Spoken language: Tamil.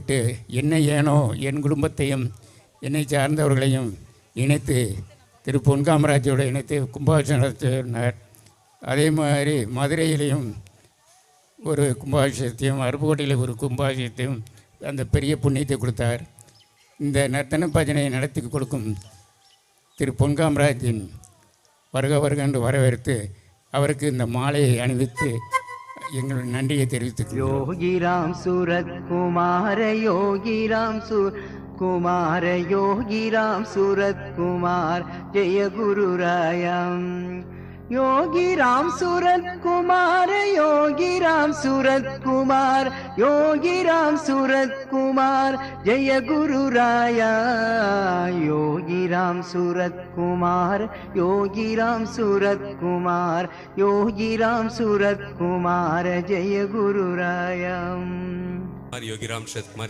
விட்டு என்னை ஏனோ என் குடும்பத்தையும் என்னை சார்ந்தவர்களையும் இணைத்து திரு பொன் காமராஜோடு இணைத்து கும்பாபிஷேகம் நடத்தினார். அதே மாதிரி மதுரையிலையும் ஒரு கும்பாபிஷேகத்தையும் அருப்புக்கோட்டையில் ஒரு கும்பாபிஷேகத்தையும் அந்த பெரிய புண்ணியத்தை கொடுத்தார். இந்த நர்த்தன பஜனை நடத்தி கொடுக்கும் திரு பொன் காமராஜின் வருக வருக என்று வரவேற்று அவருக்கு இந்த மாலையை அணிவித்து எங்களுடைய நன்றியை தெரிவித்துக் யோகிராம் சூரத் குமார யோகிராம் குமார யோகிராம் சூரத் குமார் ஜெய குருராயம் योगी राम सूरत कुमार योगी राम सूरत कुमार योगी राम सूरत कुमार जय गुरु राया योगी राम सूरत कुमार योगी राम सूरत कुमार योगी राम सूरत कुमार जय गुरु राया योगी राम सूरत कुमार